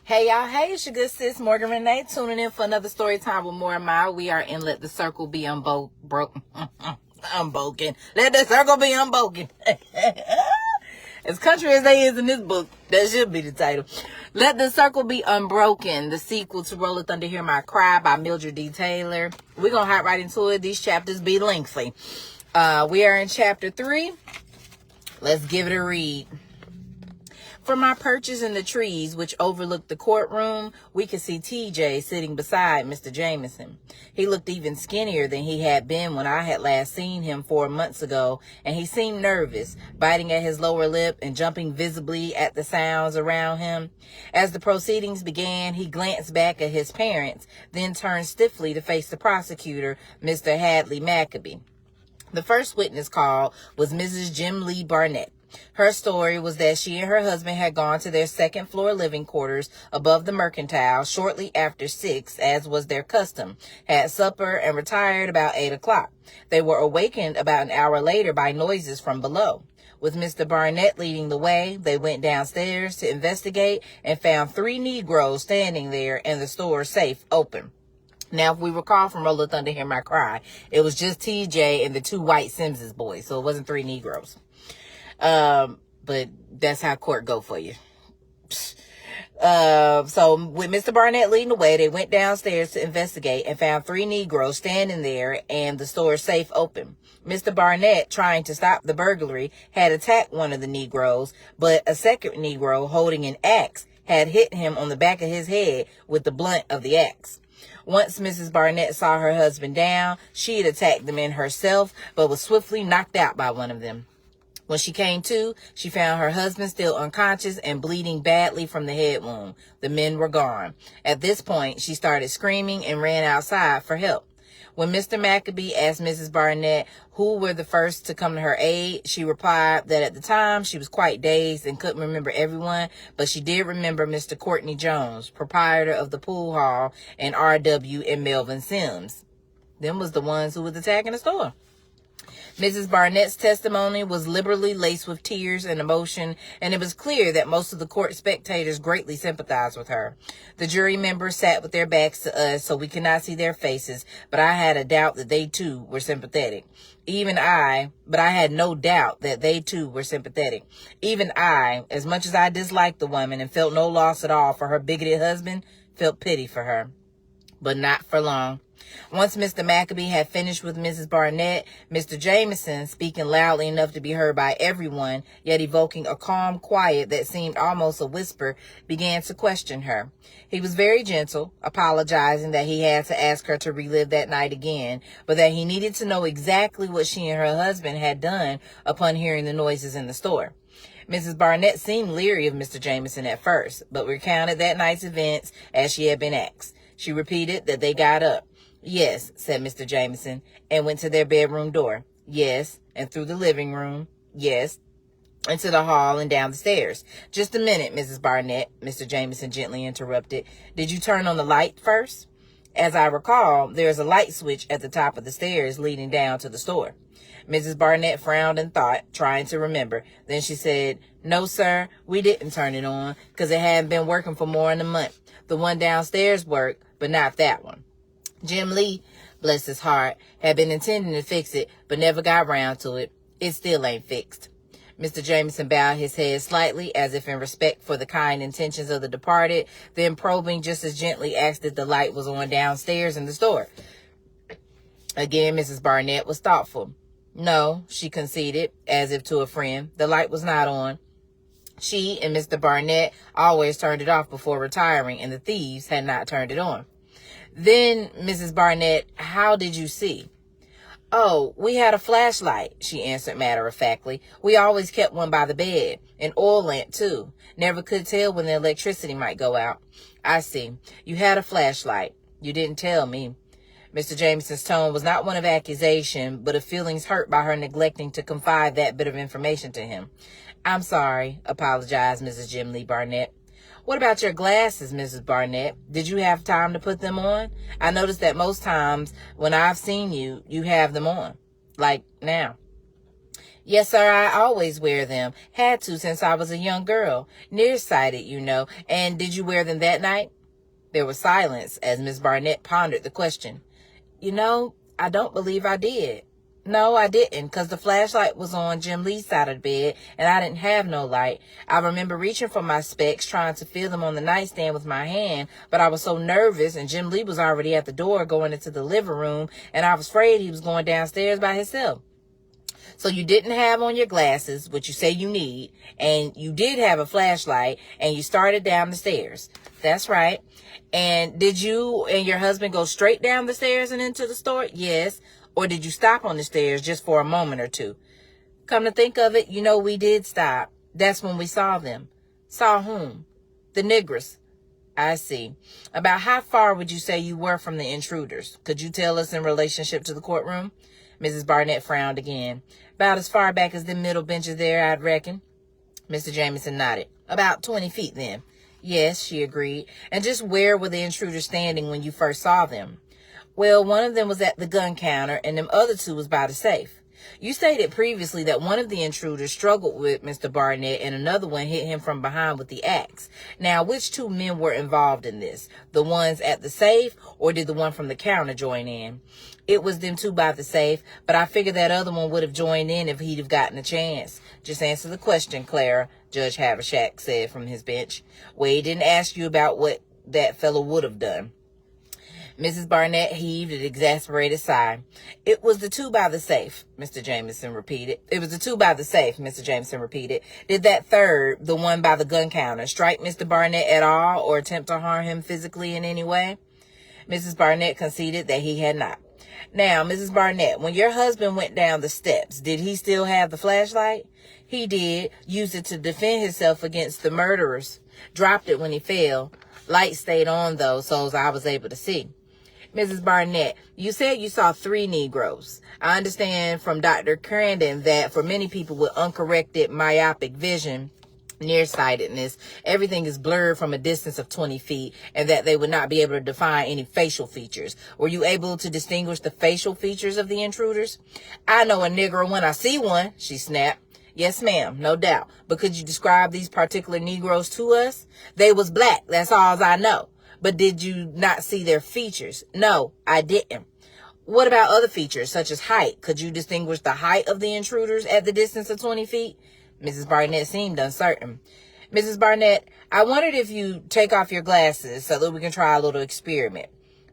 Hey y'all, hey, it's your good sis Morgan Renee tuning in for another story time with more of my. We are in Let the Circle Be Unbroken. Let the circle be unbroken. As country as they is in this book, that should be the title. Let the Circle Be Unbroken, the sequel to Roll of Thunder Hear My Cry by Mildred D. Taylor. We're going to hop right into it. These chapters be lengthy. We are in chapter 3. Let's give it a read. From our perches in the trees, which overlooked the courtroom, we could see TJ sitting beside Mr. Jameson. He looked even skinnier than he had been when I had last seen him 4 months ago, and he seemed nervous, biting at his lower lip and jumping visibly at the sounds around him. As the proceedings began, he glanced back at his parents, then turned stiffly to face the prosecutor, Mr. Hadley Maccabee. The first witness called was Mrs. Jim Lee Barnett. Her story was that she and her husband had gone to their second-floor living quarters above the Mercantile shortly after 6, as was their custom, had supper, and retired about 8 o'clock. They were awakened about an hour later by noises from below. With Mr. Barnett leading the way, they went downstairs to investigate and found 3 Negroes standing there and the store safe open. Now, if we recall from Roll of Thunder Hear My Cry, it was just TJ and the 2 white Sims's boys, so it wasn't 3 Negroes. But that's how court go for you. So with Mr. Barnett leading the way, they went downstairs to investigate and found 3 Negroes standing there and the store safe open. Mr. Barnett, trying to stop the burglary, had attacked one of the Negroes, but a second Negro holding an axe had hit him on the back of his head with the blunt of the axe. Once Mrs. Barnett saw her husband down, she had attacked the men herself, but was swiftly knocked out by one of them. When she came to, she found her husband still unconscious and bleeding badly from the head wound. The men were gone. At this point, she started screaming and ran outside for help. When Mr. Maccabee asked Mrs. Barnett who were the first to come to her aid, she replied that at the time she was quite dazed and couldn't remember everyone, but she did remember Mr. Courtney Jones, proprietor of the pool hall, and R.W. and Melvin Sims. Them was the ones who was attacking the store. Mrs. Barnett's testimony was liberally laced with tears and emotion, and it was clear that most of the court spectators greatly sympathized with her. The jury members sat with their backs to us, so we could not see their faces, but I had a doubt that they too were sympathetic. Even I, as much as I disliked the woman and felt no loss at all for her bigoted husband, felt pity for her. But not for long. Once Mr. Maccabee had finished with Mrs. Barnett, Mr. Jameson, speaking loudly enough to be heard by everyone, yet evoking a calm quiet that seemed almost a whisper, began to question her. He was very gentle, apologizing that he had to ask her to relive that night again, but that he needed to know exactly what she and her husband had done upon hearing the noises in the store. Mrs. Barnett seemed leery of Mr. Jameson at first, but recounted that night's events as she had been asked. She repeated that they got up. Yes, said Mr. Jameson, and went to their bedroom door. Yes, and through the living room. Yes, into the hall and down the stairs. Just a minute, Mrs. Barnett, Mr. Jameson gently interrupted. Did you turn on the light first? As I recall, there is a light switch at the top of the stairs leading down to the store. Mrs. Barnett frowned and thought, trying to remember. Then she said, No, sir, we didn't turn it on, because it hadn't been working for more than a month. The one downstairs worked, but not that one. Jim Lee, bless his heart, had been intending to fix it, but never got round to it. It still ain't fixed. Mr. Jameson bowed his head slightly, as if in respect for the kind intentions of the departed, then probing just as gently asked if the light was on downstairs in the store. Again, Mrs. Barnett was thoughtful. No, she conceded, as if to a friend, the light was not on. She and Mr. Barnett always turned it off before retiring, and the thieves had not turned it on. Then, Mrs. Barnett, how did you see? Oh, we had a flashlight, she answered matter-of-factly. We always kept one by the bed. An oil lamp, too. Never could tell when the electricity might go out. I see. You had a flashlight. You didn't tell me. Mr. Jameson's tone was not one of accusation, but of feelings hurt by her neglecting to confide that bit of information to him. I'm sorry, apologized Mrs. Jim Lee Barnett. What about your glasses, Mrs. Barnett? Did you have time to put them on? I noticed that most times when I've seen you, you have them on. Like now. Yes, sir, I always wear them. Had to since I was a young girl. Nearsighted, you know. And did you wear them that night? There was silence as Miss Barnett pondered the question. You know, I don't believe I did. No, I didn't, because the flashlight was on Jim Lee's side of the bed, and I didn't have no light. I remember reaching for my specs, trying to feel them on the nightstand with my hand, but I was so nervous, and Jim Lee was already at the door going into the living room, and I was afraid he was going downstairs by himself. So you didn't have on your glasses, which you say you need, and you did have a flashlight, and you started down the stairs. That's right. And did you and your husband go straight down the stairs and into the store? Yes. Or did you stop on the stairs just for a moment or two? Come to think of it, you know, we did stop. That's when we saw them. Saw whom? The niggers. I see. About how far would you say you were from the intruders? Could you tell us in relationship to the courtroom? Mrs. Barnett frowned again. About as far back as the middle benches there, I'd reckon. Mr. Jameson nodded. About 20 feet then. Yes, she agreed. And just where were the intruders standing when you first saw them? Well, one of them was at the gun counter, and them other two was by the safe. You stated previously that one of the intruders struggled with Mr. Barnett and another one hit him from behind with the axe. Now, which two men were involved in this? The ones at the safe, or did the one from the counter join in? It was them two by the safe, but I figured that other one would have joined in if he'd have gotten a chance. Just answer the question, Clara, Judge Havershak said from his bench. Wade didn't ask you about what that fellow would have done. Mrs. Barnett heaved an exasperated sigh. It was the two by the safe, Mr. Jameson repeated. It was the two by the safe, Mr. Jameson repeated. Did that third, the one by the gun counter, strike Mr. Barnett at all or attempt to harm him physically in any way? Mrs. Barnett conceded that he had not. Now, Mrs. Barnett, when your husband went down the steps, did he still have the flashlight? He did. Used it to defend himself against the murderers. Dropped it when he fell. Light stayed on, though, so I was able to see. Mrs. Barnett, you said you saw 3 Negroes. I understand from Dr. Crandon that for many people with uncorrected myopic vision, nearsightedness, everything is blurred from a distance of 20 feet and that they would not be able to define any facial features. Were you able to distinguish the facial features of the intruders? I know a Negro when I see one, she snapped. Yes, ma'am, no doubt. But could you describe these particular Negroes to us? They was black, that's all I know. But did you not see their features? No, I didn't. What about other features, such as height? Could you distinguish the height of the intruders at the distance of 20 feet? Mrs. Barnett seemed uncertain. Mrs. Barnett, I wondered if you take off your glasses so that we can try a little experiment.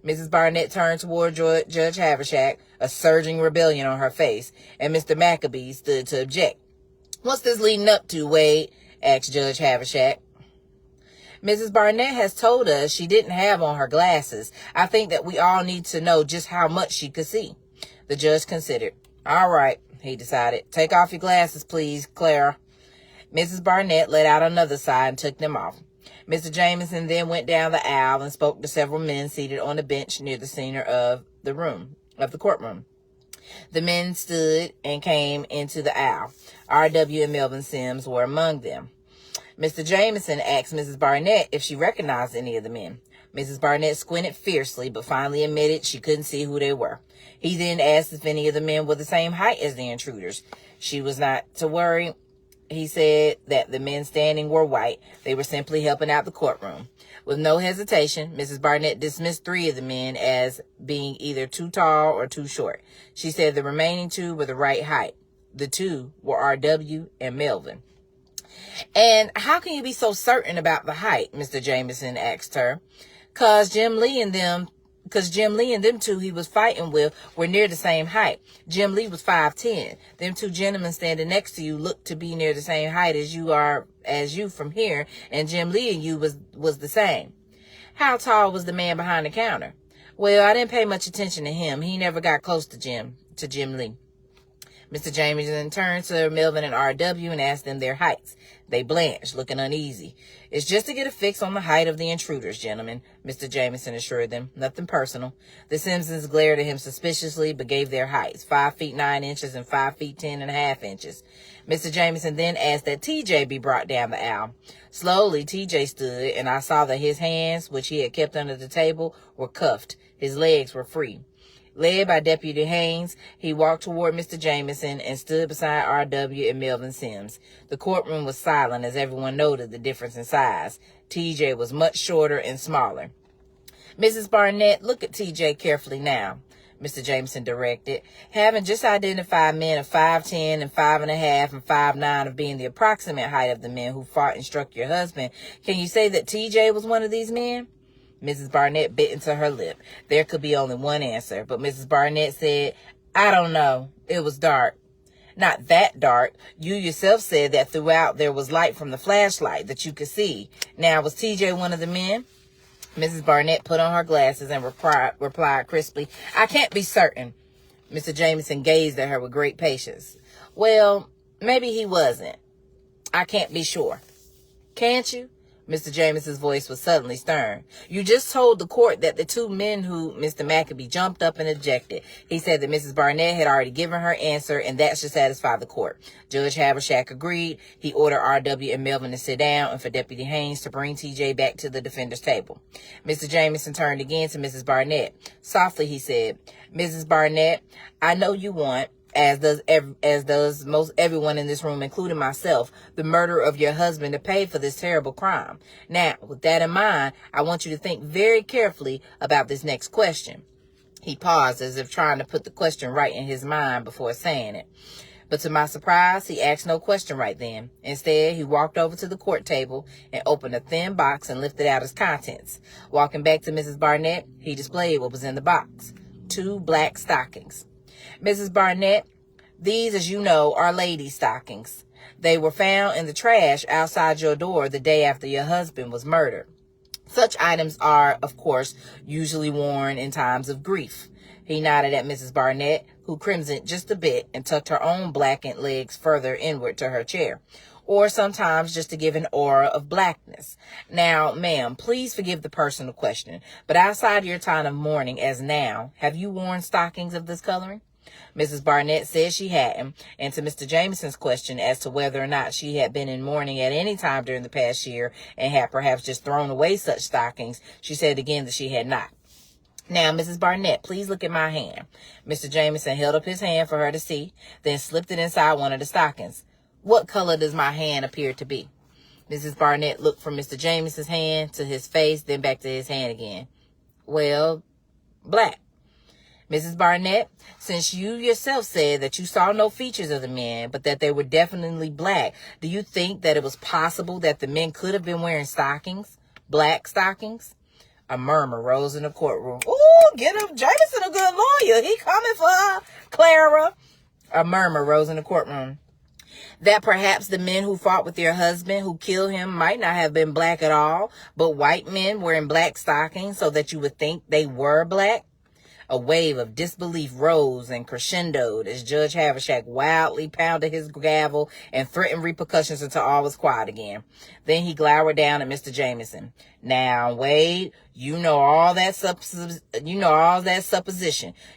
Mrs. Barnett turned toward Judge Havershak, a surging rebellion on her face, and Mr. Maccabee stood to object. What's this leading up to, Wade? Asked Judge Havershak. Mrs. Barnett has told us she didn't have on her glasses. I think that we all need to know just how much she could see. The judge considered. All right, he decided. Take off your glasses, please, Clara. Mrs. Barnett let out another sigh and took them off. Mr. Jameson then went down the aisle and spoke to several men seated on a bench near the center of the courtroom. The men stood and came into the aisle. R.W. and Melvin Sims were among them. Mr. Jameson asked Mrs. Barnett if she recognized any of the men. Mrs. Barnett squinted fiercely, but finally admitted she couldn't see who they were. He then asked if any of the men were the same height as the intruders. She was not to worry. He said that the men standing were white. They were simply helping out the courtroom. With no hesitation, Mrs. Barnett dismissed 3 of the men as being either too tall or too short. She said the remaining 2 were the right height. The 2 were R.W. and Melvin. And how can you be so certain about the height? Mr. Jameson asked her. Cause Jim Lee and them 2 he was fighting with were near the same height. Jim Lee was 5'10". Them 2 gentlemen standing next to you looked to be near the same height as you from here, and Jim Lee and you was the same. How tall was the man behind the counter? Well, I didn't pay much attention to him. He never got close to Jim Lee. Mr. Jameson turned to Melvin and R.W. and asked them their heights. They blanched, looking uneasy. It's just to get a fix on the height of the intruders, gentlemen, Mr. Jameson assured them. Nothing personal. The Simpsons glared at him suspiciously, but gave their heights, 5 feet 9 inches and 5 feet 10.5 inches. Mr. Jameson then asked that T.J. be brought down the aisle. Slowly, T.J. stood, and I saw that his hands, which he had kept under the table, were cuffed. His legs were free. Led by Deputy Haynes, he walked toward Mr. Jameson and stood beside R.W. and Melvin Sims. The courtroom was silent as everyone noted the difference in size. TJ was much shorter and smaller. Mrs. Barnett, look at TJ carefully now, Mr. Jameson directed. Having just identified men of 5'10" and 5'5" and 5'9" of being the approximate height of the men who fought and struck your husband, can you say that TJ was one of these men? Mrs. Barnett bit into her lip. There could be only one answer, but Mrs. Barnett said, I don't know. It was dark. Not that dark. You yourself said that throughout there was light from the flashlight that you could see. Now, was TJ one of the men? Mrs. Barnett put on her glasses and replied crisply, I can't be certain. Mr. Jameson gazed at her with great patience. Well, maybe he wasn't. I can't be sure. Can't you? Mr. Jameson's voice was suddenly stern. You just told the court that the two men who Mr. Maccabee jumped up and objected. He said that Mrs. Barnett had already given her answer, and that should satisfy the court. Judge Havershak agreed. He ordered R.W. and Melvin to sit down and for Deputy Haynes to bring T.J. back to the defender's table. Mr. Jameson turned again to Mrs. Barnett. Softly, he said, Mrs. Barnett, I know you want, as does most everyone in this room, including myself, the murder of your husband to pay for this terrible crime. Now, with that in mind, I want you to think very carefully about this next question. He paused as if trying to put the question right in his mind before saying it. But to my surprise, he asked no question right then. Instead, he walked over to the court table and opened a thin box and lifted out its contents. Walking back to Mrs. Barnett, he displayed what was in the box. 2 black stockings. Mrs. Barnett, these, as you know, are ladies' stockings. They were found in the trash outside your door the day after your husband was murdered. Such items are, of course, usually worn in times of grief. He nodded at Mrs. Barnett, who crimsoned just a bit and tucked her own blackened legs further inward to her chair. Or sometimes just to give an aura of blackness. Now, ma'am, please forgive the personal question, but outside your time of mourning as now, have you worn stockings of this coloring? Mrs. Barnett said she hadn't, and to Mr. Jameson's question as to whether or not she had been in mourning at any time during the past year and had perhaps just thrown away such stockings, she said again that she had not. Now, Mrs. Barnett, please look at my hand. Mr. Jameson held up his hand for her to see, then slipped it inside one of the stockings. What color does my hand appear to be? Mrs. Barnett looked from Mr. Jameson's hand to his face, then back to his hand again. Well, black. Mrs. Barnett, since you yourself said that you saw no features of the men, but that they were definitely black, do you think that it was possible that the men could have been wearing stockings? Black stockings? A murmur rose in the courtroom. Ooh, get him, Jameson, a good lawyer. He coming for her, Clara. A murmur rose in the courtroom. That perhaps the men who fought with your husband, who killed him, might not have been black at all, but white men wearing black stockings so that you would think they were black? A wave of disbelief rose and crescendoed as Judge Havershak wildly pounded his gavel and threatened repercussions until all was quiet again. Then he glowered down at Mr. Jameson. Now, Wade, you know all that supposition.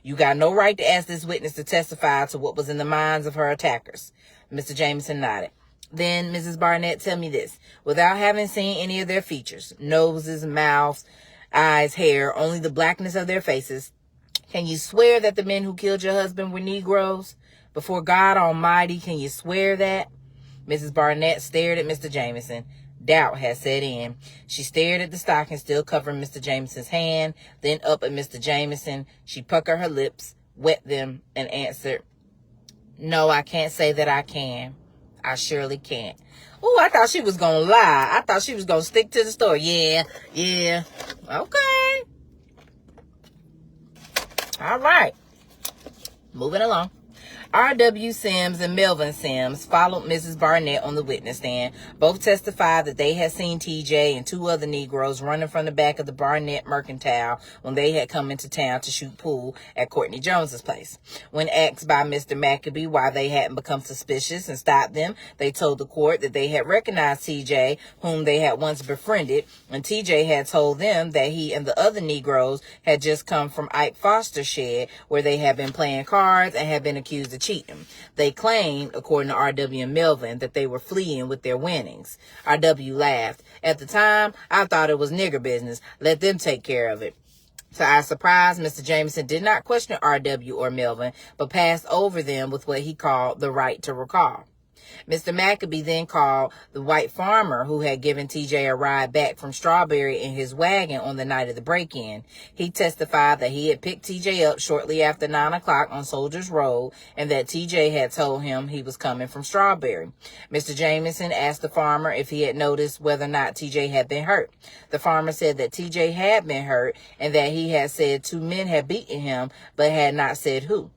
You got no right to ask this witness to testify to what was in the minds of her attackers. Mr. Jameson nodded. Then, Mrs. Barnett, tell me this. Without having seen any of their features, noses, mouths, eyes, hair, only the blackness of their faces, can you swear that the men who killed your husband were Negroes? Before God Almighty, can you swear that? Mrs. Barnett stared at Mr. Jameson. Doubt had set in. She stared at the stocking still covering Mr. Jameson's hand, then up at Mr. Jameson. She puckered her lips, wet them, and answered, No, I can't say that I can. I surely can't. Ooh, I thought she was going to lie. I thought she was going to stick to the story. Yeah. Okay. All right. Moving along. R.W. Sims and Melvin Sims followed Mrs. Barnett on the witness stand. Both testified that they had seen TJ and 2 other Negroes running from the back of the Barnett Mercantile when they had come into town to shoot pool at Courtney Jones's place. When asked by Mr. Maccabee why they hadn't become suspicious and stopped them, they told the court that they had recognized TJ, whom they had once befriended, and TJ had told them that he and the other Negroes had just come from Ike Foster's shed, where they had been playing cards and had been accused of cheating. They claimed, according to R.W. and Melvin, that they were fleeing with their winnings. R.W. laughed. At the time, I thought it was nigger business. Let them take care of it. To our surprise, Mr. Jameson did not question R.W. or Melvin, but passed over them with what he called the right to recall. Mr. Maccabee then called the white farmer who had given TJ a ride back from Strawberry in his wagon on the night of the break-in. He testified that he had picked TJ up shortly after 9 o'clock on Soldiers Road and that TJ had told him he was coming from Strawberry. Mr. Jameson asked the farmer if he had noticed whether or not TJ had been hurt. The farmer said that TJ had been hurt and that he had said 2 men had beaten him but had not said who.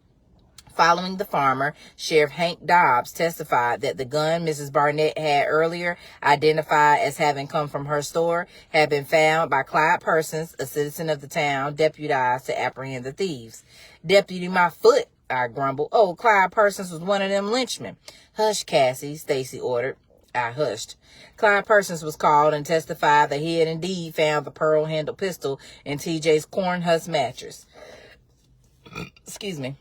Following the farmer, Sheriff Hank Dobbs testified that the gun Mrs. Barnett had earlier identified as having come from her store had been found by Clyde Persons, a citizen of the town, deputized to apprehend the thieves. "Deputy, my foot," I grumbled. "Oh, Clyde Persons was one of them lynchmen." "Hush, Cassie," Stacy ordered. I hushed. Clyde Persons was called and testified that he had indeed found the pearl-handled pistol in TJ's corn husk mattress. Excuse me.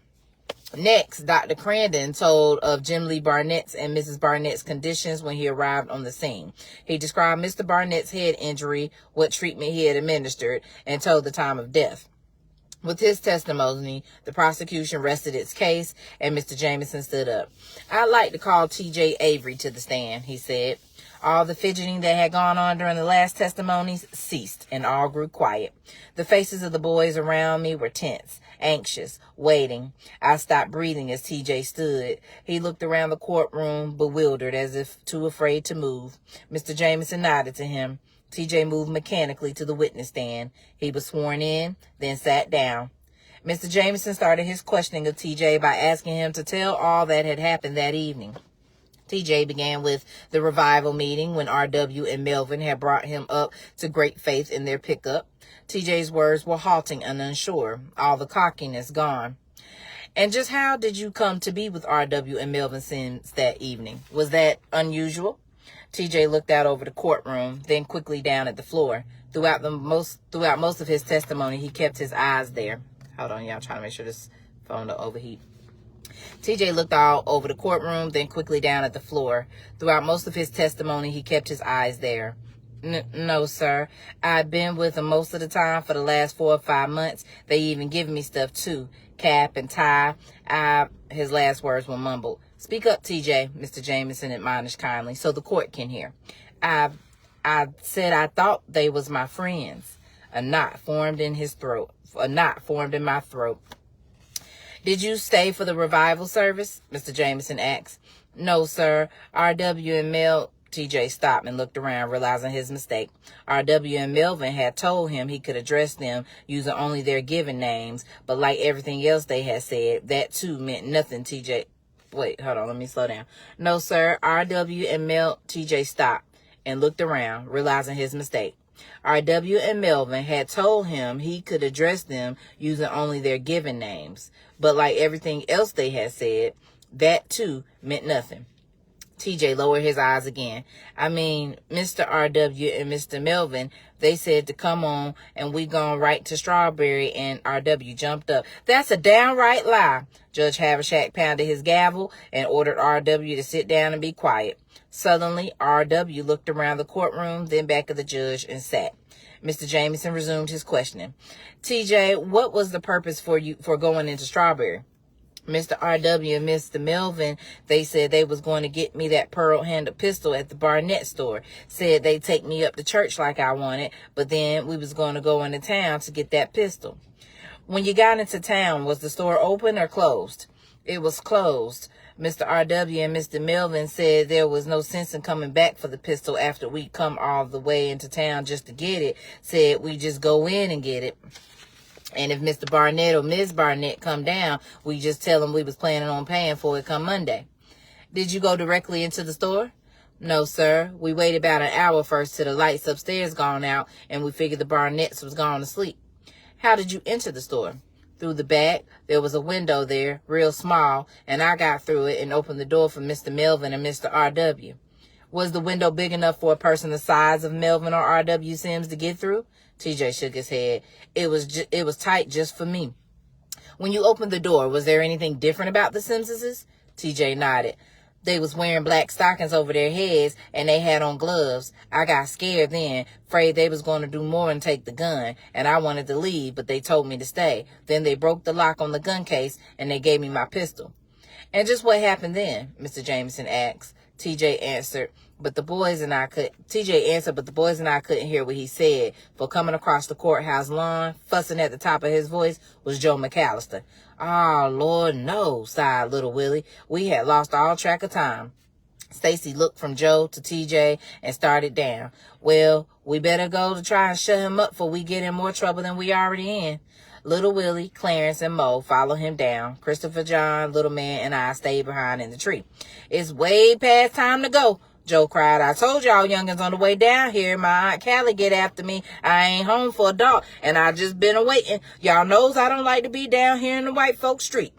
Next, Dr. Crandon told of Jim Lee Barnett's and Mrs. Barnett's conditions when he arrived on the scene. He described Mr. Barnett's head injury, what treatment he had administered, and told the time of death. With his testimony, the prosecution rested its case, and Mr. Jameson stood up. "I'd like to call T.J. Avery to the stand," he said. All the fidgeting that had gone on during the last testimonies ceased, and all grew quiet. The faces of the boys around me were tense, anxious, waiting. I stopped breathing as TJ stood. He looked around the courtroom, bewildered, as if too afraid to move. Mr. Jameson nodded to him. TJ moved mechanically to the witness stand. He was sworn in, then sat down. Mr. Jameson started his questioning of TJ by asking him to tell all that had happened that evening. TJ began with the revival meeting when R.W. and Melvin had brought him up to great faith in their pickup. TJ's words were halting and unsure, all the cockiness gone. "And just how did you come to be with R.W. and Melvin since that evening? Was that unusual?" TJ looked out over the courtroom, then quickly down at the floor. Throughout most of his testimony, he kept his eyes there. Hold on, y'all, trying to make sure this phone don't overheat. TJ looked all over the courtroom, then quickly down at the floor. Throughout most of his testimony, he kept his eyes there. No, sir. I've been with them most of the time for the last 4 or 5 months. They even give me stuff, too. Cap and tie. His last words were mumbled. "Speak up, TJ," Mr. Jameson admonished kindly, so the court can hear. I said I thought they was my friends." A knot formed in my throat. "Did you stay for the revival service?" Mr. Jameson asked. "No, sir. R.W. and Mel..." TJ stopped and looked around, realizing his mistake. R.W. and Melvin had told him he could address them using only their given names, but like everything else they had said, that too meant nothing. Wait, hold on, let me slow down. "No, sir. R.W. and TJ stopped and looked around, realizing his mistake. R.W. and Melvin had told him he could address them using only their given names, but like everything else they had said, that too meant nothing. TJ lowered his eyes again. "I mean, Mr. R.W. and Mr. Melvin, they said to come on and we gone right to Strawberry," and R.W. jumped up. "That's a downright lie." Judge Havishak pounded his gavel and ordered R.W. to sit down and be quiet. Suddenly, R.W. looked around the courtroom, then back at the judge and sat. Mr. Jameson resumed his questioning. "TJ, what was the purpose for going into Strawberry?" "Mr. R.W. and Mr. Melvin, they said they was going to get me that pearl-handled pistol at the Barnett store. Said they'd take me up to church like I wanted, but then we was going to go into town to get that pistol." "When you got into town, was the store open or closed?" "It was closed. Mr. R.W. and Mr. Melvin said there was no sense in coming back for the pistol after we come all the way into town just to get it. Said we just go in and get it. And if Mr. Barnett or Ms. Barnett come down, we just tell them we was planning on paying for it come Monday." "Did you go directly into the store?" "No, sir. We waited about an hour first till the lights upstairs gone out, and we figured the Barnetts was gone to sleep." "How did you enter the store?" "Through the back. There was a window there, real small, and I got through it and opened the door for Mr. Melvin and Mr. R.W. "Was the window big enough for a person the size of Melvin or R.W. Sims to get through?" TJ shook his head. It was tight just for me." "When you opened the door, was there anything different about the Simses?" TJ nodded. They was wearing black stockings over their heads, and they had on gloves. I got scared then, afraid they was going to do more and take the gun, and I wanted to leave, but they told me to stay. Then they broke the lock on the gun case, and they gave me my pistol. And just what happened then? Mr. Jameson asked. TJ answered, but the boys and I couldn't hear what he said, for coming across the courthouse lawn, fussing at the top of his voice, was Joe McAllister. Oh, Lord, no, sighed little Willie. We had lost all track of time. Stacy looked from Joe to TJ and started down. Well, we better go to try and shut him up before we get in more trouble than we already in. Little Willie, Clarence, and Mo followed him down. Christopher, John, Little Man, and I stayed behind in the tree. It's way past time to go, Joe cried. I told y'all youngins on the way down here, my Aunt Callie get after me. I ain't home for a dog, and I just been awaiting. Y'all knows I don't like to be down here in the white folks street.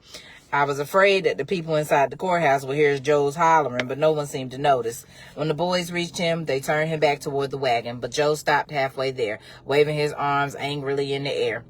I was afraid that the people inside the courthouse would hear Joe's hollering, but no one seemed to notice. When the boys reached him, they turned him back toward the wagon, but Joe stopped halfway there, waving his arms angrily in the air.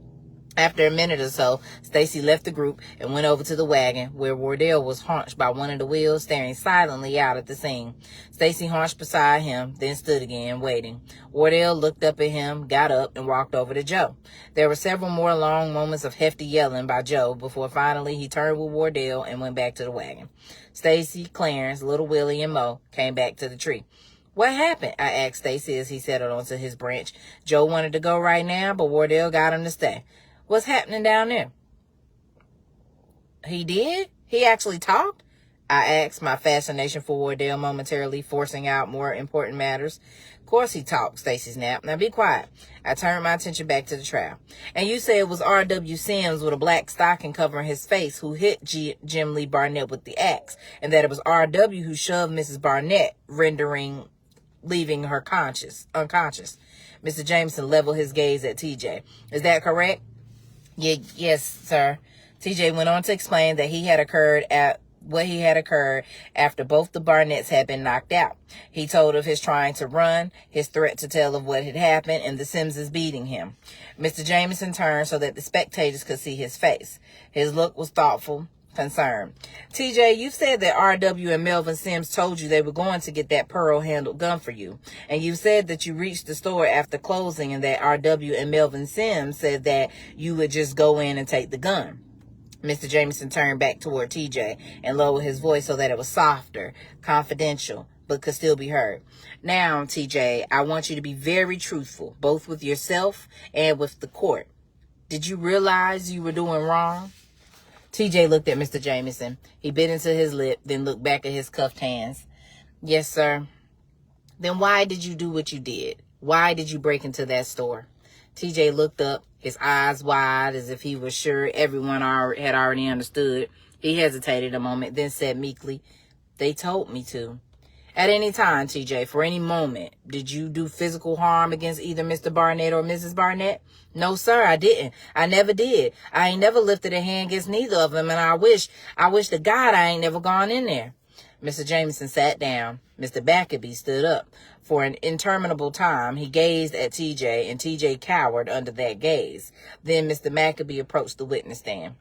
After a minute or so, Stacy left the group and went over to the wagon, where Wardell was hunched by one of the wheels, staring silently out at the scene. Stacy hunched beside him, then stood again, waiting. Wardell looked up at him, got up, and walked over to Joe. There were several more long moments of hefty yelling by Joe before finally he turned with Wardell and went back to the wagon. Stacy, Clarence, Little Willie, and Mo came back to the tree. What happened? I asked Stacy as he settled onto his branch. Joe wanted to go right now, but Wardell got him to stay. What's happening down there? He did? He actually talked? I asked, my fascination for Wardell momentarily forcing out more important matters. Of course he talked, Stacy snapped. Now be quiet. I turned my attention back to the trial. And you say it was R.W. Sims with a black stocking covering his face who hit Jim Lee Barnett with the axe, and that it was R.W. who shoved Mrs. Barnett, leaving her unconscious. Mr. Jameson leveled his gaze at TJ. Is that correct? Yes, sir. TJ went on to explain that what had occurred after both the Barnetts had been knocked out. He told of his trying to run, his threat to tell of what had happened, and the Simses beating him. Mr. Jameson turned so that the spectators could see his face. His look was thoughtful, concerned. TJ, you've said that R.W. and Melvin Sims told you they were going to get that pearl-handled gun for you. And you said that you reached the store after closing and that R.W. and Melvin Sims said that you would just go in and take the gun. Mr. Jameson turned back toward TJ and lowered his voice so that it was softer, confidential, but could still be heard. Now, TJ, I want you to be very truthful, both with yourself and with the court. Did you realize you were doing wrong? TJ looked at Mr. Jameson. He bit into his lip, then looked back at his cuffed hands. Yes, sir. Then why did you do what you did? Why did you break into that store? TJ looked up, his eyes wide as if he was sure everyone had already understood. He hesitated a moment, then said meekly, they told me to. At any time, TJ, for any moment, did you do physical harm against either Mr. Barnett or Mrs. Barnett? No, sir, I didn't. I never did. I ain't never lifted a hand against neither of them, and I wish to God I ain't never gone in there. Mr. Jameson sat down. Mr. Maccabee stood up. For an interminable time, he gazed at TJ, and TJ cowered under that gaze. Then Mr. Maccabee approached the witness stand.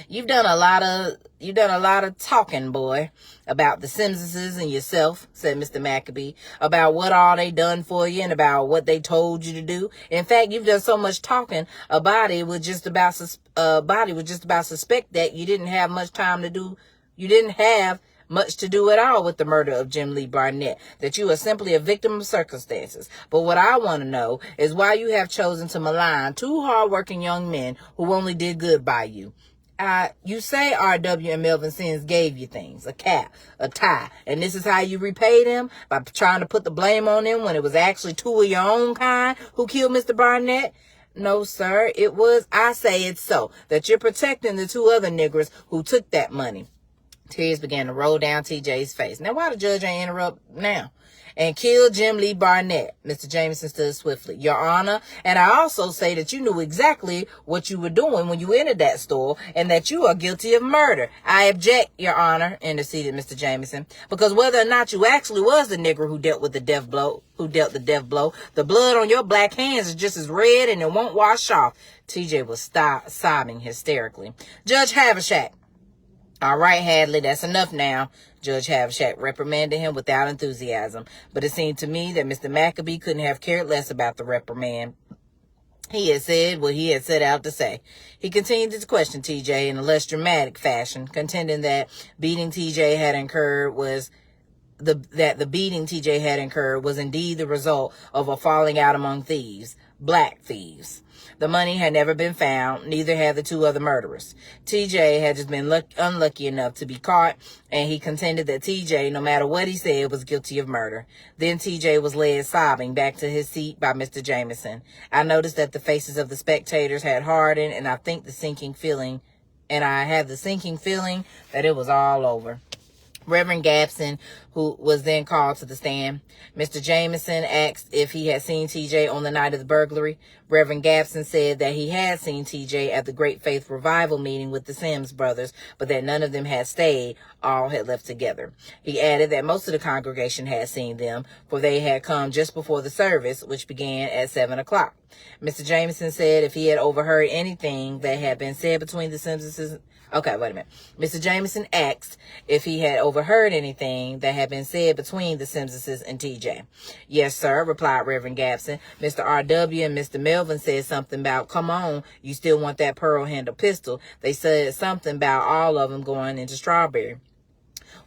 You've done a lot of talking, boy, about the Simses and yourself, said Mr. Maccabee, about what all they done for you and about what they told you to do. In fact, you've done so much talking, a body would just about suspect that you didn't have much to do at all with the murder of Jim Lee Barnett, that you are simply a victim of circumstances. But what I want to know is why you have chosen to malign two hard-working young men who only did good by you. You say R.W. and Melvin Sims gave you things, a cap, a tie, and this is how you repay them? By trying to put the blame on them when it was actually two of your own kind who killed Mr. Barnett? No, sir, I say it's so, that you're protecting the two other niggers who took that money. Tears began to roll down TJ's face. Now, why the judge ain't interrupt now? And killed Jim Lee Barnett. Mr. Jameson stood swiftly. Your Honor, and I also say that you knew exactly what you were doing when you entered that store and that you are guilty of murder. I object, Your Honor, interceded Mr. Jameson, because whether or not you actually was the nigger who dealt the death blow, the blood on your black hands is just as red and it won't wash off. TJ was sobbing hysterically. Judge Havishak. All right, Hadley, that's enough now. Judge Havishak reprimanded him without enthusiasm, but it seemed to me that Mr. Maccabee couldn't have cared less about the reprimand. He had said what he had set out to say. He continued to question TJ in a less dramatic fashion, contending that beating TJ had incurred was the beating TJ had incurred was indeed the result of a falling out among thieves, black thieves. The money had never been found, neither had the two other murderers. TJ had just been unlucky enough to be caught, and he contended that TJ, no matter what he said, was guilty of murder. Then TJ was led sobbing back to his seat by Mr. Jameson. I noticed that the faces of the spectators had hardened, and I had the sinking feeling that it was all over. Reverend Gabson, who was then called to the stand. Mr. Jameson asked if he had seen TJ on the night of the burglary. Reverend Gabson said that he had seen TJ at the Great Faith Revival meeting with the Sims brothers, but that none of them had stayed. All had left together. He added that most of the congregation had seen them, for they had come just before the service, which began at 7 o'clock. Mr. Jameson said if he had overheard anything that had been said between the Simses. Okay, wait a minute. Mr. Jameson asked if he had overheard anything that had been said between the Simses and TJ. Yes, sir, replied Reverend Gabson. Mr. R.W. and Mr. Melvin said something about, come on, you still want that pearl-handled pistol. They said something about all of them going into Strawberry.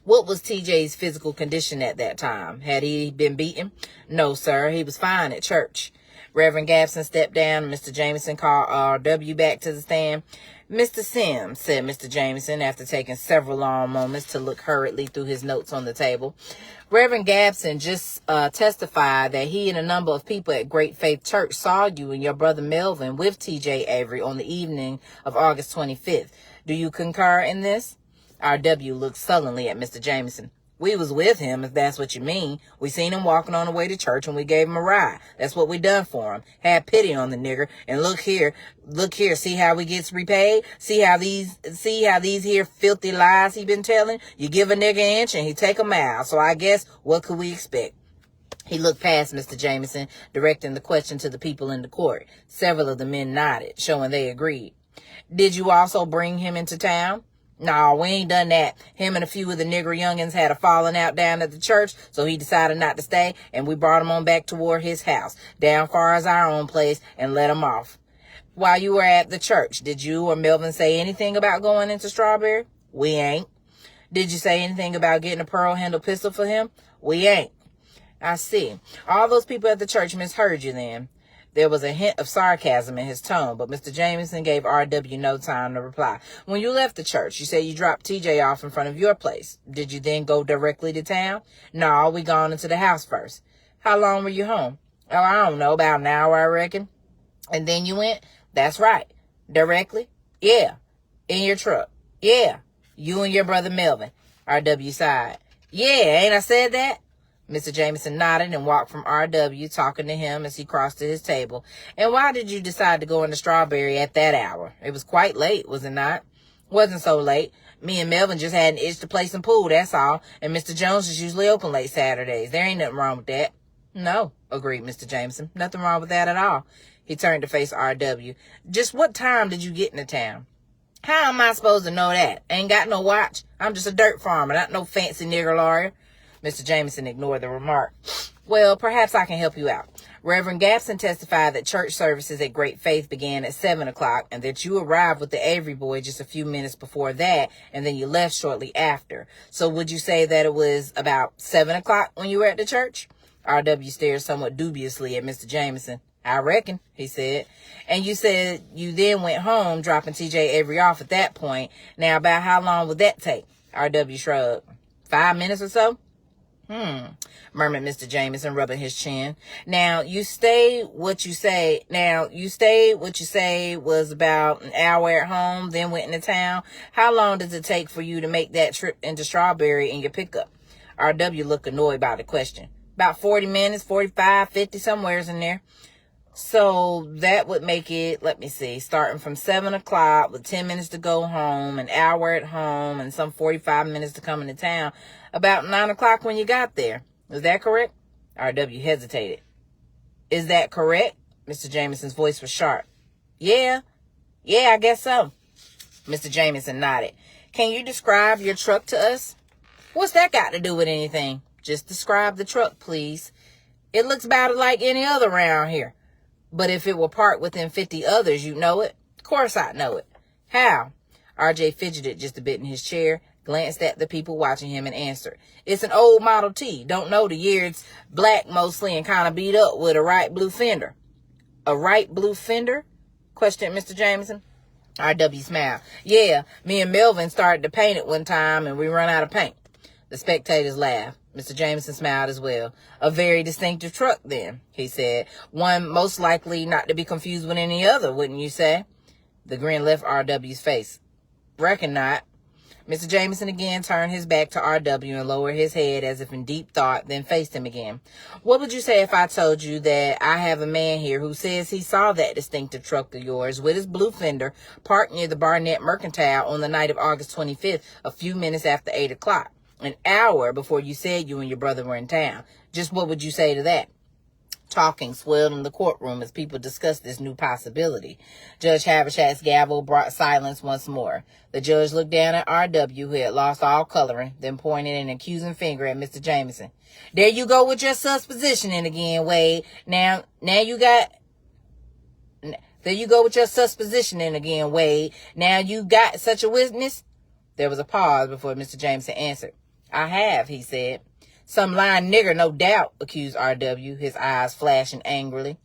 What was TJ's physical condition at that time? Had he been beaten? No, sir, he was fine at church. Reverend Gabson stepped down and Mr. Jameson called R.W. back to the stand. Mr. Sims, said Mr. Jameson, after taking several long moments to look hurriedly through his notes on the table. Reverend Gabson just testified that he and a number of people at Great Faith Church saw you and your brother Melvin with T.J. Avery on the evening of August 25th. Do you concur in this? R.W. looked sullenly at Mr. Jameson. We was with him, if that's what you mean. We seen him walking on the way to church and we gave him a ride. That's what we done for him. Had pity on the nigger. And look here, see how he gets repaid? See how these here filthy lies he been telling? You give a nigger an inch and he take a mile. So I guess, what could we expect? He looked past Mr. Jameson, directing the question to the people in the court. Several of the men nodded, showing they agreed. Did you also bring him into town? No, we ain't done that. Him and a few of the nigger youngins had a falling out down at the church, so he decided not to stay, and we brought him on back toward his house, down far as our own place, and let him off. While you were at the church, did you or Melvin say anything about going into Strawberry? We ain't. Did you say anything about getting a pearl-handled pistol for him? We ain't. I see. All those people at the church misheard you then. There was a hint of sarcasm in his tone, but Mr. Jameson gave R.W. no time to reply. When you left the church, you said you dropped TJ off in front of your place. Did you then go directly to town? No, we gone into the house first. How long were you home? Oh, I don't know, about an hour, I reckon. And then you went? That's right. Directly? Yeah. In your truck? Yeah. You and your brother Melvin. R.W. sighed. Yeah, ain't I said that? Mr. Jameson nodded and walked from R.W., talking to him as he crossed to his table. And why did you decide to go into Strawberry at that hour? It was quite late, was it not? Wasn't so late. Me and Melvin just had an itch to play some pool, that's all. And Mr. Jones is usually open late Saturdays. There ain't nothing wrong with that. No, agreed Mr. Jameson. Nothing wrong with that at all. He turned to face R.W. Just what time did you get into town? How am I supposed to know that? Ain't got no watch. I'm just a dirt farmer, not no fancy nigger lawyer. Mr. Jameson ignored the remark. Well, perhaps I can help you out. Reverend Gabson testified that church services at Great Faith began at 7 o'clock and that you arrived with the Avery boy just a few minutes before that, and then you left shortly after. So would you say that it was about 7 o'clock when you were at the church? R.W. stared somewhat dubiously at Mr. Jameson. I reckon, he said. And you said you then went home, dropping T.J. Avery off at that point. Now, about how long would that take? R.W. shrugged. 5 minutes or so? Murmured Mr. Jameson, rubbing his chin. Now, you stayed what you say was about an hour at home, then went into town. How long does it take for you to make that trip into Strawberry in your pickup? R.W. looked annoyed by the question. About 40 minutes, 45, 50, somewheres in there. So that would make it, let me see, starting from 7 o'clock with 10 minutes to go home, an hour at home, and some 45 minutes to come into town. About 9 o'clock when you got there. Is that correct? R.W. hesitated. Is that correct? Mr. Jameson's voice was sharp. Yeah, I guess so. Mr. Jameson nodded. Can you describe your truck to us? What's that got to do with anything? Just describe the truck, please. It looks about like any other around here. But if it were parked within 50 others, you'd know it. Of course I'd know it. How? RJ fidgeted just a bit in his chair, glanced at the people watching him, and answered. It's an old Model T. Don't know the year. It's black mostly and kind of beat up with a right blue fender. A right blue fender? Questioned Mr. Jameson. R.W. smiled. Yeah, me and Melvin started to paint it one time and we run out of paint. The spectators laughed. Mr. Jameson smiled as well. A very distinctive truck then, he said. One most likely not to be confused with any other, wouldn't you say? The grin left R.W.'s face. Reckon not. Mr. Jameson again turned his back to R.W. and lowered his head as if in deep thought, then faced him again. What would you say if I told you that I have a man here who says he saw that distinctive truck of yours with his blue fender parked near the Barnett Mercantile on the night of August 25th, a few minutes after 8 o'clock, an hour before you said you and your brother were in town? Just what would you say to that? Talking swelled in the courtroom as people discussed this new possibility. Judge Havershak's gavel brought silence once more. The judge looked down at R.W., who had lost all coloring, then pointed an accusing finger at Mr. Jameson. There you go with your suppositioning again, Wade. Now you got... There you go with your suppositioning again, Wade. Now you got such a witness? There was a pause before Mr. Jameson answered. I have, he said. Some lying nigger, no doubt, accused R.W., his eyes flashing angrily.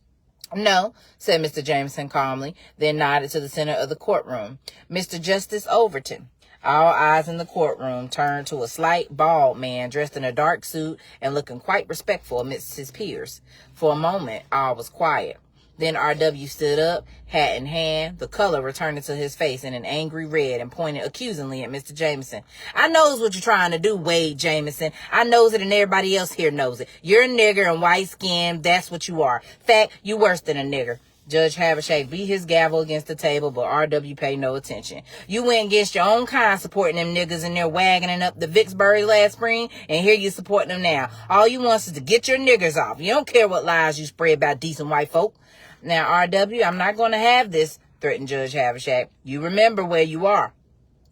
No, said Mr. Jameson calmly, then nodded to the center of the courtroom. Mr. Justice Overton. All eyes in the courtroom turned to a slight, bald man dressed in a dark suit and looking quite respectful amidst his peers. For a moment, all was quiet. Then R.W. stood up, hat in hand, the color returning to his face in an angry red, and pointed accusingly at Mr. Jameson. I knows what you're trying to do, Wade Jameson. I knows it and everybody else here knows it. You're a nigger and white-skinned, that's what you are. Fact, you worse than a nigger. Judge Havershak beat his gavel against the table, but R.W. paid no attention. You went against your own kind supporting them niggas in there wagoning up the Vicksburg last spring, and here you supporting them now. All you want is to get your niggers off. You don't care what lies you spread about decent white folk. Now, R.W., I'm not going to have this, threatened Judge Havershak. You remember where you are.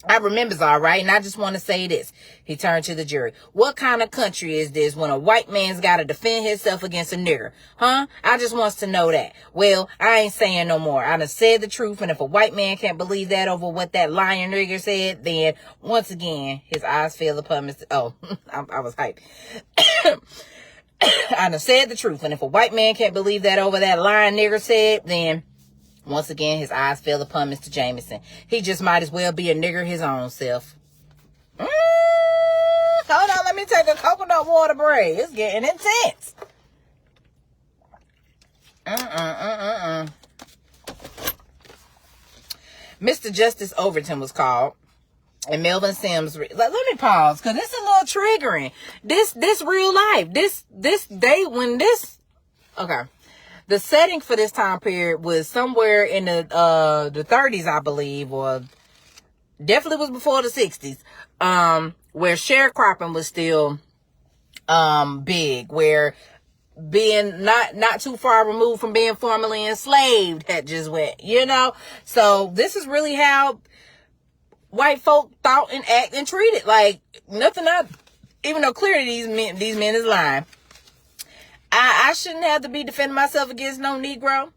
I remembers all right, and I just want to say this. He turned to the jury. What kind of country is this when a white man's got to defend himself against a nigger? Huh? I just wants to know that. Well, I ain't saying no more. I done said the truth, and if a white man can't believe that over what that lying nigger said, then once again, his eyes fell upon Mr. Oh, I was hyped. I done said the truth, and if a white man can't believe that over that lying nigger said, then once again his eyes fell upon Mr. Jameson. He just might as well be a nigger his own self. Hold on, let me take a coconut water break. It's getting intense. Mr. Justice Overton was called. And Melvin Sims, let me pause, because this is a little triggering. This real life. This day when this, okay. The setting for this time period was somewhere in the 30s, I believe, or definitely was before the 60s, where sharecropping was still, big, where being not too far removed from being formerly enslaved had just went, you know? So this is really how white folk thought and act and treated. Like, nothing up, even though clearly these men is lying. I shouldn't have to be defending myself against no Negro,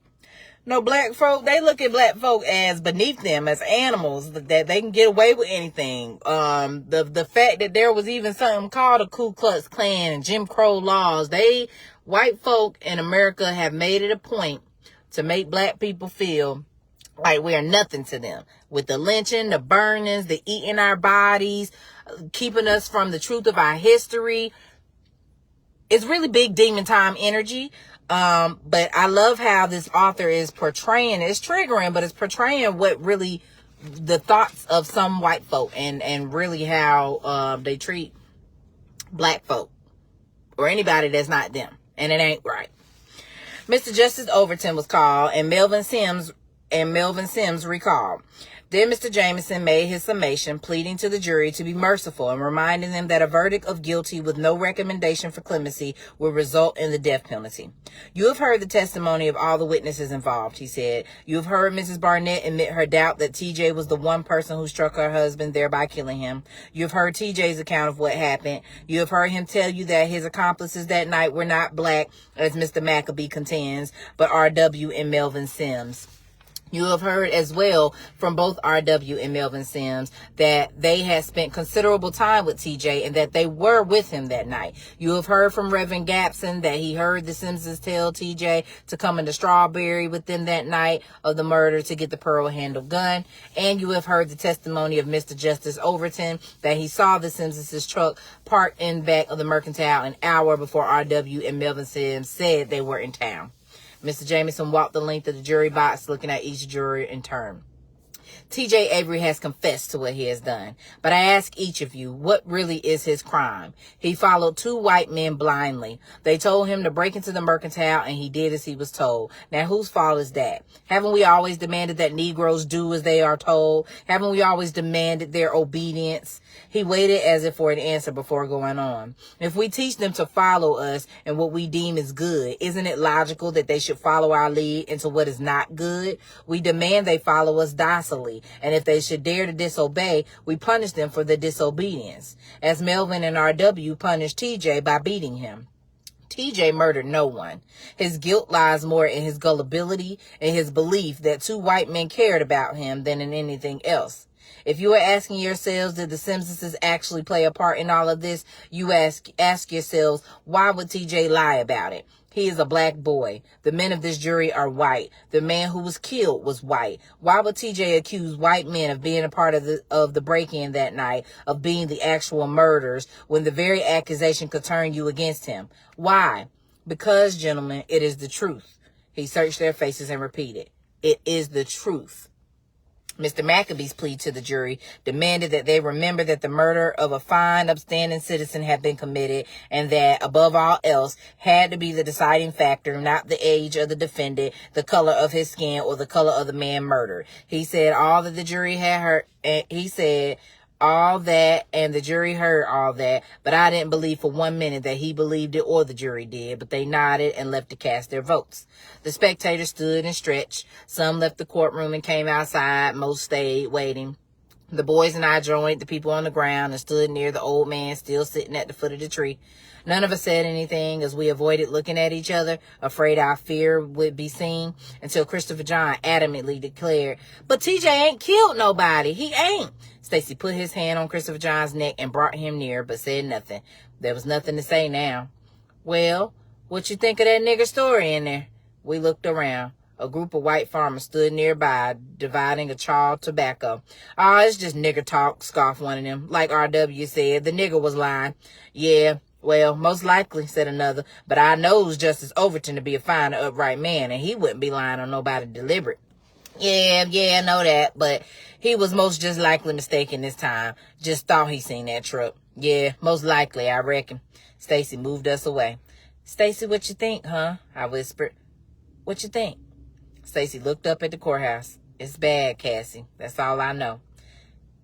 no black folk. They look at black folk as beneath them, as animals, that they can get away with anything. The fact that there was even something called a Ku Klux Klan and Jim Crow laws, white folk in America have made it a point to make black people feel like we are nothing to them. With the lynching, the burnings, the eating our bodies, keeping us from the truth of our history. It's really big demon time energy. But I love how this author is portraying, it's triggering, but it's portraying what really the thoughts of some white folk and really how they treat black folk or anybody that's not them. And it ain't right. Mr. Justice Overton was called, and Melvin Sims and Melvin Sims recalled. Then Mr. Jameson made his summation, pleading to the jury to be merciful and reminding them that a verdict of guilty with no recommendation for clemency would result in the death penalty. You have heard the testimony of all the witnesses involved, he said. You have heard Mrs. Barnett admit her doubt that TJ was the one person who struck her husband, thereby killing him. You have heard TJ's account of what happened. You have heard him tell you that his accomplices that night were not black, as Mr. Maccabee contends, but R.W. and Melvin Sims. You have heard as well from both R.W. and Melvin Sims that they had spent considerable time with TJ and that they were with him that night. You have heard from Reverend Gapson that he heard the Simses tell TJ to come into Strawberry with them that night of the murder to get the pearl-handled gun. And you have heard the testimony of Mr. Justice Overton that he saw the Simses' truck parked in back of the Mercantile an hour before R.W. and Melvin Sims said they were in town. Mr. Jameson walked the length of the jury box, looking at each juror in turn. TJ Avery has confessed to what he has done, but I ask each of you, what really is his crime? He followed two white men blindly. They told him to break into the Mercantile, and he did as he was told. Now, whose fault is that? Haven't we always demanded that Negroes do as they are told? Haven't we always demanded their obedience? He waited as if for an answer before going on. If we teach them to follow us and what we deem is good, isn't it logical that they should follow our lead into what is not good? We demand they follow us docilely, and if they should dare to disobey, we punish them for the disobedience, as Melvin and R.W. punished TJ by beating him. TJ murdered no one. His guilt lies more in his gullibility and his belief that two white men cared about him than in anything else. If you are asking yourselves, did the Simpsons actually play a part in all of this, you ask yourselves, why would TJ lie about it? He is a black boy. The men of this jury are white. The man who was killed was white. Why would TJ accuse white men of being a part of the break-in that night, of being the actual murderers, when the very accusation could turn you against him? Why? Because, gentlemen, it is the truth. He searched their faces and repeated, it is the truth. Mr. Maccabee's plea to the jury demanded that they remember that the murder of a fine, upstanding citizen had been committed, and that, above all else, had to be the deciding factor, not the age of the defendant, the color of his skin, or the color of the man murdered. He said all that the jury had heard, and he said all that, and the jury heard all that, but I didn't believe for 1 minute that he believed it or the jury did, but they nodded and left to cast their votes. The spectators stood and stretched. Some left the courtroom and came outside. Most stayed waiting. The boys and I joined the people on the ground and stood near the old man still sitting at the foot of the tree. None of us said anything as we avoided looking at each other, afraid our fear would be seen, until Christopher John adamantly declared, but TJ ain't killed nobody. He ain't. Stacy put his hand on Christopher John's neck and brought him near, but said nothing. There was nothing to say now. Well, what you think of that nigger story in there? We looked around. A group of white farmers stood nearby, dividing a charred tobacco. Oh, it's just nigger talk, scoffed one of them. Like R.W. said, the nigger was lying. Yeah, well, most likely, said another. But I knows Justice Overton to be a fine, upright man, and he wouldn't be lying on nobody deliberate. Yeah, I know that, but he was most just likely mistaken this time. Just thought he seen that truck. Yeah, most likely, I reckon. Stacy moved us away. Stacy, what you think, huh? I whispered. What you think? Stacy looked up at the courthouse. It's bad, Cassie. That's all I know.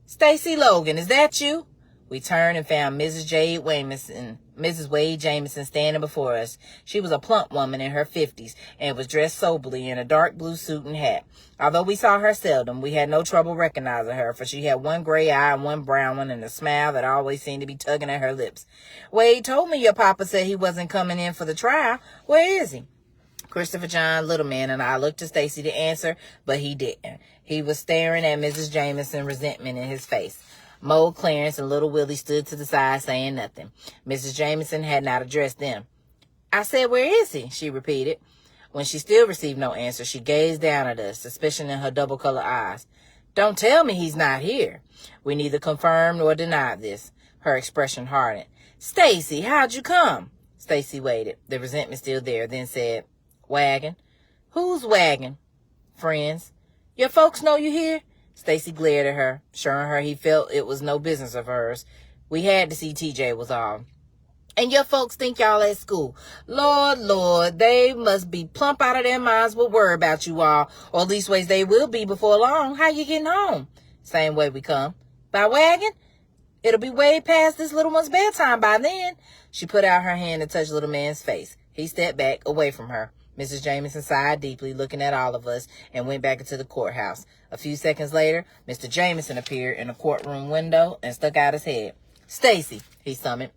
Stacy Logan, is that you? We turned and found Mrs. Wade Jameson standing before us. She was a plump woman in her 50s and was dressed soberly in a dark blue suit and hat. Although we saw her seldom, we had no trouble recognizing her, for she had one gray eye and one brown one and a smile that always seemed to be tugging at her lips. Wade told me your papa said he wasn't coming in for the trial. Where is he? Christopher John Littleman and I looked to Stacy to answer, but he didn't. He was staring at Mrs. Jameson, resentment in his face. Mo, Clarence, and Little Willie stood to the side, saying nothing. Mrs. Jameson had not addressed them. I said, where is he? She repeated. When she still received no answer, she gazed down at us, suspicion in her double-colored eyes. Don't tell me he's not here. We neither confirmed nor denied this. Her expression hardened. Stacy, how'd you come? Stacy waited, the resentment still there, then said, Wagon. Whose wagon? Friends. Your folks know you here? Stacy glared at her, showing her he felt it was no business of hers. We had to see TJ was all. And your folks think y'all at school. Lord, Lord, they must be plump out of their minds with worry about you all. Or at least ways they will be before long. How you getting home? Same way we come. By wagon? It'll be way past this little one's bedtime by then. She put out her hand and touched little man's face. He stepped back, away from her. Mrs. Jameson sighed deeply, looking at all of us, and went back into the courthouse. A few seconds later, Mr. Jameson appeared in the courtroom window and stuck out his head. "Stacy," he summoned.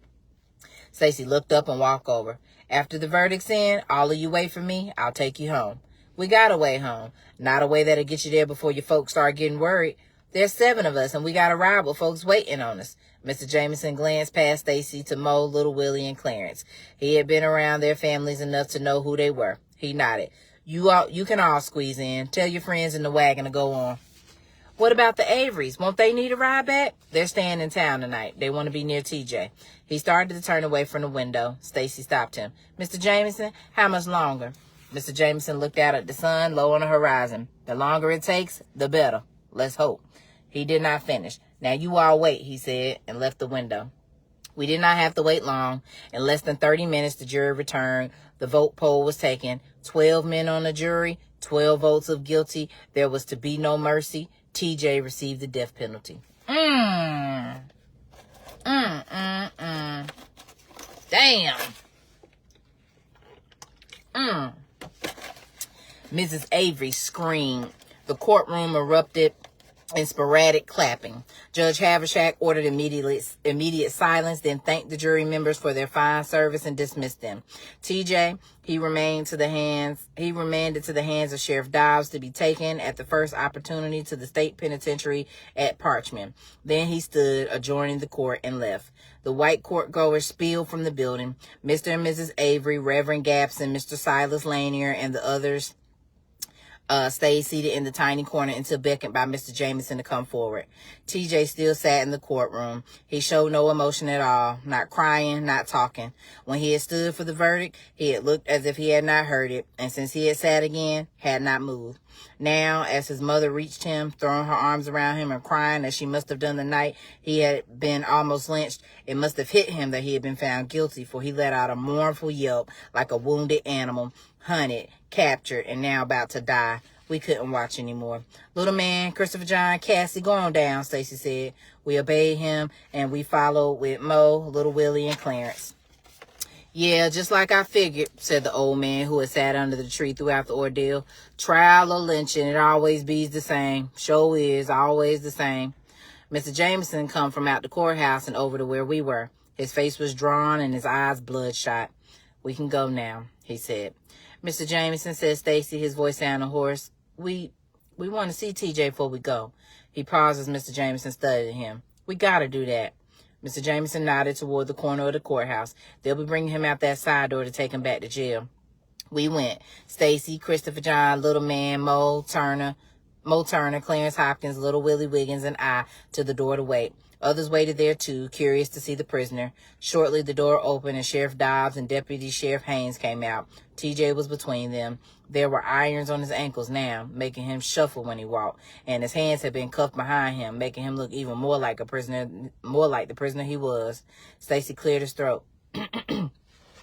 Stacy looked up and walked over. "After the verdict's in, all of you wait for me. I'll take you home." "We got a way home. Not a way that'll get you there before your folks start getting worried. There's 7 of us, and we got a ride with folks waiting on us." Mr. Jameson glanced past Stacy to Mo, Little Willie, and Clarence. He had been around their families enough to know who they were. He nodded. You can all squeeze in. Tell your friends in the wagon to go on." "What about the Averys? Won't they need a ride back?" "They're staying in town tonight. They want to be near TJ." He started to turn away from the window. Stacy stopped him. "Mr. Jameson, how much longer?" Mr. Jameson looked out at the sun low on the horizon. "The longer it takes, the better. Let's hope." He did not finish. "Now you all wait," he said, and left the window. We did not have to wait long. In less than 30 minutes, the jury returned. The vote poll was taken. 12 men on the jury, 12 votes of guilty. There was to be no mercy. TJ received the death penalty. Damn. Mrs. Avery screamed. The courtroom erupted in sporadic clapping. Judge Havershak ordered immediate silence, then thanked the jury members for their fine service and dismissed them. TJ, he remanded to the hands of Sheriff Dobbs to be taken at the first opportunity to the state penitentiary at Parchman. Then he stood adjoining the court and left. The white courtgoers spilled from the building. Mr. and Mrs. Avery, Reverend Gapson, Mr. Silas Lanier, and the others stayed seated in the tiny corner until beckoned by Mr. Jameson to come forward. TJ still sat in the courtroom. He showed no emotion at all, not crying, not talking. When he had stood for the verdict, he had looked as if he had not heard it, and since he had sat again, had not moved. Now, as his mother reached him, throwing her arms around him and crying as she must have done the night he had been almost lynched, it must have hit him that he had been found guilty, for he let out a mournful yelp like a wounded animal, hunted, captured, and now about to die. We couldn't watch anymore. "Little man, Christopher John, Cassie, go on down," Stacy said. We obeyed him, and we followed with Mo, Little Willie, and Clarence. "Yeah, just like I figured," said the old man who had sat under the tree throughout the ordeal. "Trial or lynching, it always be's the same. Sure is, always the same." Mr. Jameson come from out the courthouse and over to where we were. His face was drawn and his eyes bloodshot. "We can go now," he said. "Mr. Jameson," said Stacy, his voice sounding hoarse, we want to see TJ before we go." He paused as Mr. Jameson studied him. "We gotta do that." Mr. Jameson nodded toward the corner of the courthouse. "They'll be bringing him out that side door to take him back to jail." We went. Stacy, Christopher John, Little Man, Mo Turner, Clarence Hopkins, Little Willie Wiggins, and I to the door to wait. Others waited there too, curious to see the prisoner. Shortly, the door opened and Sheriff Dobbs and Deputy Sheriff Haynes came out. TJ was between them. There were irons on his ankles now, making him shuffle when he walked, and his hands had been cuffed behind him, making him look even more like the prisoner he was. Stacy cleared his throat.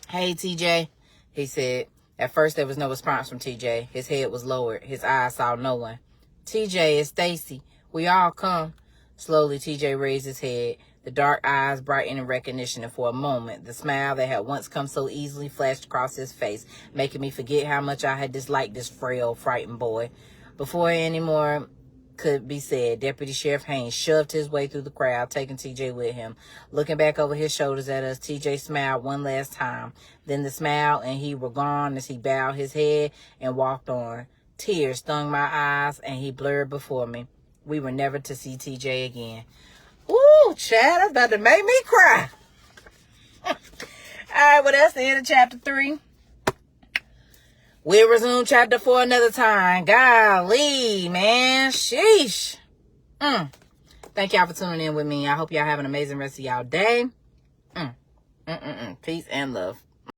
"Hey, TJ," he said. At first, there was no response from TJ. His head was lowered. His eyes saw no one. "TJ, it's Stacy. We all come." Slowly, TJ raised his head. The dark eyes brightened in recognition, and for a moment, the smile that had once come so easily flashed across his face, making me forget how much I had disliked this frail, frightened boy. Before any more could be said, Deputy Sheriff Haynes shoved his way through the crowd, taking TJ with him. Looking back over his shoulders at us, TJ smiled one last time. Then the smile and he were gone as he bowed his head and walked on. Tears stung my eyes, and he blurred before me. We were never to see TJ again. Ooh, Chad, that's about to make me cry. All right, well, that's the end of chapter 3. We'll resume chapter 4 another time. Golly, man. Sheesh. Thank y'all for tuning in with me. I hope y'all have an amazing rest of y'all day. Peace and love.